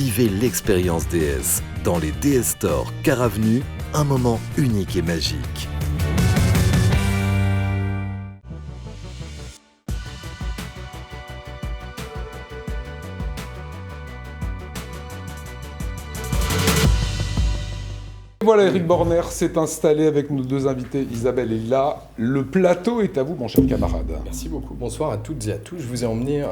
Vivez l'expérience DS. Dans les DS Store Car Avenue, un moment unique et magique. Voilà, Eric Borner s'est installé avec nos deux invités, Isabelle et Lila. Le plateau est à vous, mon cher camarade. Merci beaucoup. Bonsoir à toutes et à tous. Je vous ai emmené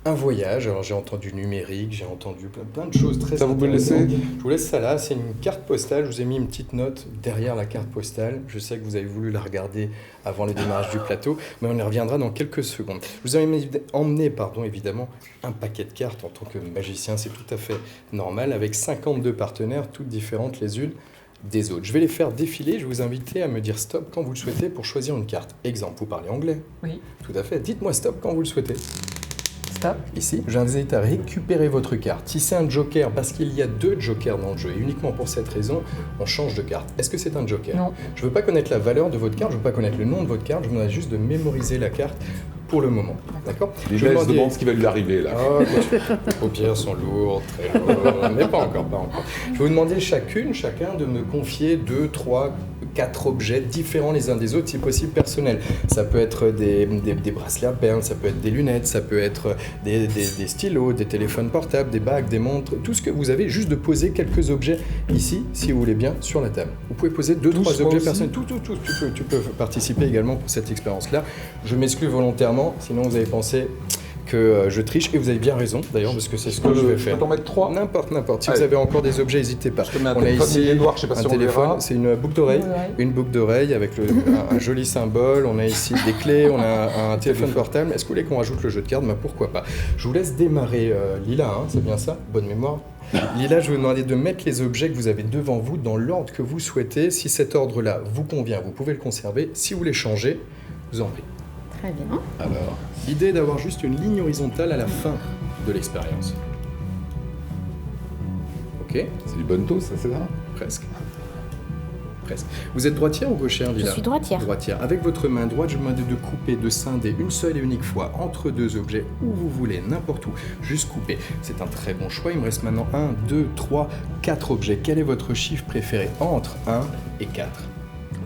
un voyage. Alors, j'ai entendu numérique, j'ai entendu plein de choses très Ça vous me intéressantes. laissez ? Je vous laisse ça là. C'est une carte postale. Je vous ai mis une petite note derrière la carte postale. Je sais que vous avez voulu la regarder avant le démarrage du plateau, mais on y reviendra dans quelques secondes. Je vous ai emmené, évidemment, un paquet de cartes en tant que magicien. C'est tout à fait normal, avec 52 partenaires, toutes différentes les unes des autres. Je vais les faire défiler, je vais vous inviter à me dire stop quand vous le souhaitez pour choisir une carte. Exemple, vous parlez anglais? Oui. Tout à fait. Dites-moi stop quand vous le souhaitez. Stop. Ici, j'invite à récupérer votre carte. Si c'est un joker, parce qu'il y a 2 jokers dans le jeu, et uniquement pour cette raison, on change de carte. Est-ce que c'est un joker? Non. Je ne veux pas connaître la valeur de votre carte, je ne veux pas connaître le nom de votre carte, je vous demande juste de mémoriser la carte pour le moment. D'accord? Lila se demande ce qui va lui arriver là. Les paupières sont lourdes, très lourdes, mais pas encore. Je vais vous demander chacun de me confier 2, 3, 4 objets différents les uns des autres, si possible personnels. Ça peut être des bracelets à perles, ça peut être des lunettes, ça peut être des stylos, des téléphones portables, des bagues, des montres, tout ce que vous avez, juste de poser quelques objets ici, si vous voulez bien, sur la table. Vous pouvez poser 2, 3 objets personnels. Tout. Tu peux participer également pour cette expérience-là. Je m'exclus volontairement, sinon vous avez pensé que je triche, et vous avez bien raison d'ailleurs, parce que c'est ce que je vais faire. Je peux t'en mettre 3? N'importe. Si Allez. vous avez encore des objets, n'hésitez pas. Je te mets un On a téléphone ici noir, je sais pas si un on le téléphone, verra. c'est une boucle d'oreille, une boucle d'oreille avec un joli symbole. On a ici des clés, on a un téléphone portable. Est-ce que vous voulez qu'on rajoute le jeu de cartes? Pourquoi pas. Je vous laisse démarrer, Lila, hein, c'est bien ça? Bonne mémoire. Lila, je vais vous demander de mettre les objets que vous avez devant vous dans l'ordre que vous souhaitez. Si cet ordre-là vous convient, vous pouvez le conserver. Si vous voulez changer, je vous en prie. Très bien. Alors, l'idée est d'avoir juste une ligne horizontale à la fin de l'expérience. Ok? C'est du bonneto, ça, c'est ça? Presque. Vous êtes droitière ou gauchère, Lila? Je suis droitière. Droitière. Avec votre main droite, je vous demande de couper, de scinder une seule et unique fois entre 2 objets, où vous voulez, n'importe où. Juste couper. C'est un très bon choix. Il me reste maintenant 1, 2, 3, 4 objets. Quel est votre chiffre préféré entre 1 et 4?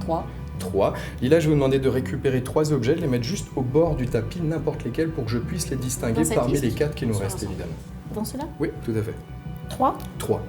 3. 3. Lila, je vais vous demander de récupérer 3 objets, de les mettre juste au bord du tapis, n'importe lesquels, pour que je puisse les distinguer parmi les 4 qui nous restent, évidemment. Dans cela? Oui, tout à fait. 3. 3.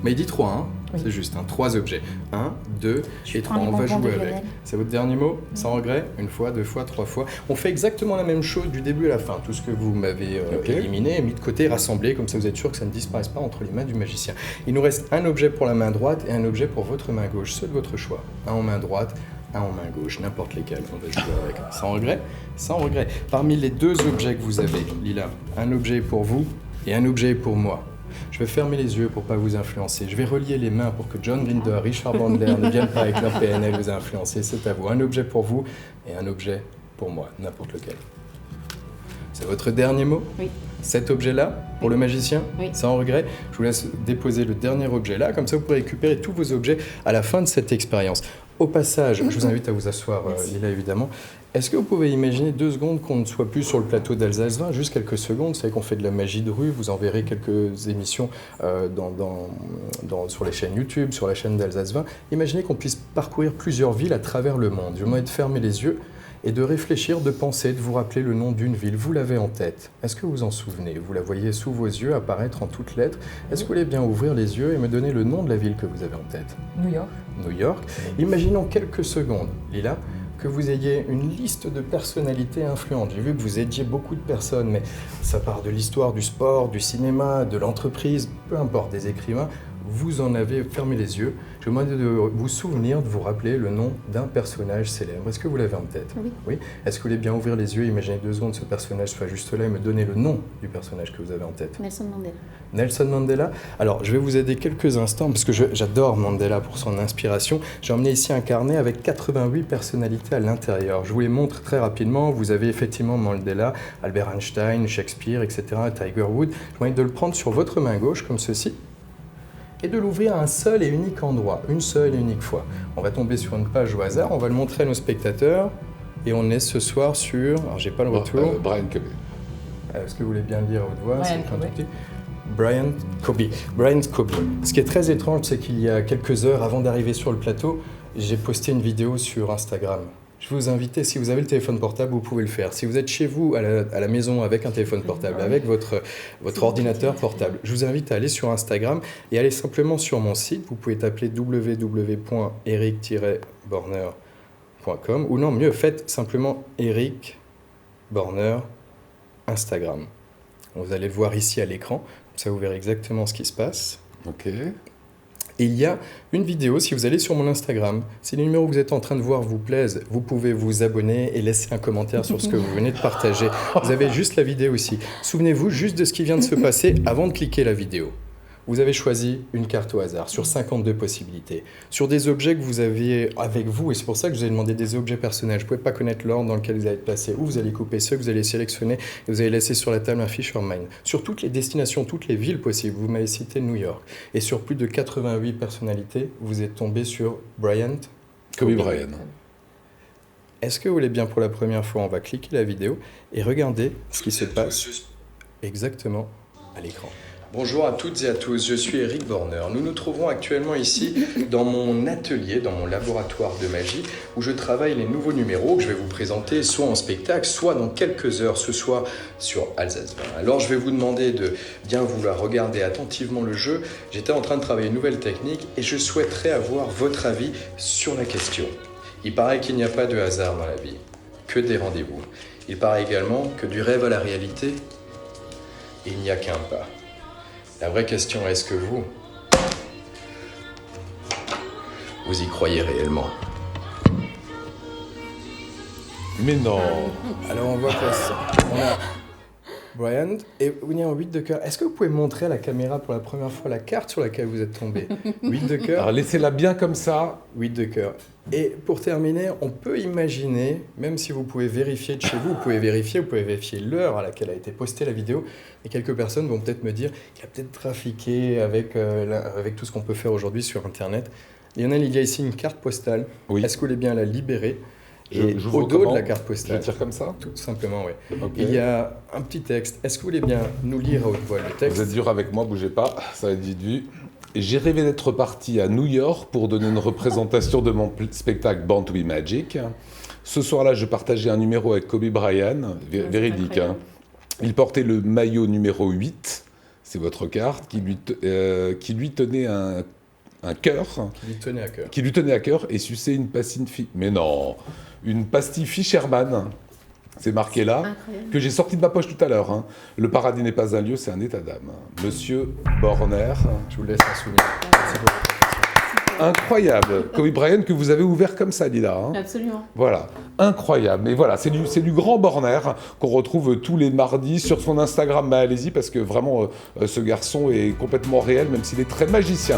Mais il dit 3, hein? Oui. C'est juste, 3 objets. 1, 2 et 3. On va jouer avec. C'est votre dernier mot? Sans regret? 1 fois, 2 fois, 3 fois. On fait exactement la même chose du début à la fin. Tout ce que vous m'avez éliminé, mis de côté, rassemblé, comme ça vous êtes sûr que ça ne disparaisse pas entre les mains du magicien. Il nous reste un objet pour la main droite et un objet pour votre main gauche. Ceux de votre choix. Un en main droite, un en main gauche, n'importe lesquels. On va jouer avec. Sans regret? Sans regret. Parmi les 2 objets que vous avez, Lila, un objet est pour vous et un objet est pour moi. Je vais fermer les yeux pour ne pas vous influencer. Je vais relier les mains pour que John Grinder, Richard Bandler ne viennent pas avec leur PNL vous influencer. C'est à vous. Un objet pour vous et un objet pour moi, n'importe lequel. C'est votre dernier mot? Oui. Cet objet-là, pour le magicien? Oui. Sans regret? Je vous laisse déposer le dernier objet là, comme ça vous pourrez récupérer tous vos objets à la fin de cette expérience. Au passage, je vous invite à vous asseoir, Lila, évidemment. Est-ce que vous pouvez imaginer 2 secondes qu'on ne soit plus sur le plateau d'Alsace 20, juste quelques secondes? Vous savez qu'on fait de la magie de rue, vous en verrez quelques émissions sur les chaînes YouTube, sur la chaîne d'Alsace 20. Imaginez qu'on puisse parcourir plusieurs villes à travers le monde. Je vous demande de fermer les yeux et de réfléchir, de penser, de vous rappeler le nom d'une ville. Vous l'avez en tête. Est-ce que vous en souvenez? Vous la voyez sous vos yeux apparaître en toutes lettres. Est-ce que vous voulez bien ouvrir les yeux et me donner le nom de la ville que vous avez en tête? New York. New York. Imaginons quelques secondes, Lila, que vous ayez une liste de personnalités influentes. J'ai vu que vous aidiez beaucoup de personnes, mais ça part de l'histoire, du sport, du cinéma, de l'entreprise, peu importe, des écrivains. Vous en avez fermé les yeux. Je vous demande de vous souvenir, de vous rappeler le nom d'un personnage célèbre. Est-ce que vous l'avez en tête? Oui. Est-ce que vous voulez bien ouvrir les yeux, imaginer 2 secondes ce personnage soit juste là et me donner le nom du personnage que vous avez en tête? Nelson Mandela. Nelson Mandela. Alors, je vais vous aider quelques instants parce que j'adore Mandela pour son inspiration. J'ai emmené ici un carnet avec 88 personnalités à l'intérieur. Je vous les montre très rapidement. Vous avez effectivement Mandela, Albert Einstein, Shakespeare, etc., Tiger Woods. Je vous invite de le prendre sur votre main gauche comme ceci et de l'ouvrir à un seul et unique endroit, une seule et unique fois. On va tomber sur une page au hasard, on va le montrer à nos spectateurs et on est ce soir sur... Alors, j'ai pas le retour. Brian Covey. Est-ce que vous voulez bien le lire à haute voix? Brian C'est un tout Covey. petit. Bryant Kobe. Bryant Kobe. Ce qui est très étrange, c'est qu'il y a quelques heures avant d'arriver sur le plateau, j'ai posté une vidéo sur Instagram. Je vous invite, si vous avez le téléphone portable, vous pouvez le faire. Si vous êtes chez vous, à la maison, avec un téléphone portable, avec votre ordinateur portable, je vous invite à aller sur Instagram et aller simplement sur mon site. Vous pouvez taper www.eric-borner.com ou non, mieux, faites simplement Eric Borner Instagram. Vous allez le voir ici à l'écran, comme ça vous verrez exactement ce qui se passe. Ok. Et il y a une vidéo, si vous allez sur mon Instagram, si les numéros que vous êtes en train de voir vous plaisent, vous pouvez vous abonner et laisser un commentaire sur ce que vous venez de partager. Vous avez juste la vidéo ici. Souvenez-vous juste de ce qui vient de se passer avant de cliquer la vidéo. Vous avez choisi une carte au hasard sur 52 possibilités, sur des objets que vous aviez avec vous, et c'est pour ça que je vous ai demandé des objets personnels. Je ne pouvais pas connaître l'ordre dans lequel vous allez être placé, où vous allez couper ceux que vous allez sélectionner, et vous allez laisser sur la table un Fisherman. Sur toutes les destinations, toutes les villes possibles, vous m'avez cité New York, et sur plus de 88 personnalités, vous êtes tombé sur Bryant Kobe Bryant. Est-ce que vous voulez bien pour la première fois, on va cliquer la vidéo et regarder ce qui se passe exactement à l'écran. Bonjour à toutes et à tous, je suis Eric Borner. Nous nous trouvons actuellement ici dans mon atelier, dans mon laboratoire de magie, où je travaille les nouveaux numéros que je vais vous présenter soit en spectacle, soit dans quelques heures ce soir sur Alsace 20. Alors je vais vous demander de bien vouloir regarder attentivement le jeu. J'étais en train de travailler une nouvelle technique et je souhaiterais avoir votre avis sur la question. Il paraît qu'il n'y a pas de hasard dans la vie, que des rendez-vous. Il paraît également que du rêve à la réalité, il n'y a qu'un pas. La vraie question est, est-ce que vous y croyez réellement? Mais non. Alors on voit qu'on a Bryant et il y a un 8 de cœur. Est-ce que vous pouvez montrer à la caméra pour la première fois la carte sur laquelle vous êtes tombé? 8 de cœur. Alors laissez-la bien comme ça. 8 de cœur. Et pour terminer, on peut imaginer, même si vous pouvez vérifier de chez vous, vous pouvez vérifier l'heure à laquelle a été postée la vidéo, et quelques personnes vont peut-être me dire qu'il a peut-être trafiqué avec tout ce qu'on peut faire aujourd'hui sur Internet. Lionel, il y a ici une carte postale. Oui. Est-ce que vous voulez bien la libérer? Je Et vous au dos de la recommande. carte postale, Je tire comme ça. tout simplement, oui. Ok. Il y a un petit texte. Est-ce que vous voulez bien nous lire à haute voix le texte? Vous êtes dur avec moi, bougez pas, ça va être vite vu. J'ai rêvé d'être parti à New York pour donner une représentation de mon spectacle Born to be Magic. Ce soir-là, je partageais un numéro avec Kobe Bryant, véridique. Hein. Il portait le maillot numéro 8, c'est votre carte, qui lui tenait un cœur. Qui lui tenait à cœur. Qui lui tenait à cœur et suçait une pastille. Mais non, une pastille Fisherman. C'est marqué là, Incroyable. que j'ai sorti de ma poche tout à l'heure. Hein. Le paradis n'est pas un lieu, c'est un état d'âme. Monsieur Borner. Je vous laisse un souvenir. Merci beaucoup. Incroyable. Kobe Bryant que vous avez ouvert comme ça, Lila. Hein. Absolument. Voilà, incroyable. Mais voilà, c'est du grand Borner qu'on retrouve tous les mardis sur son Instagram. Bah, allez-y, parce que vraiment, ce garçon est complètement réel, même s'il est très magicien.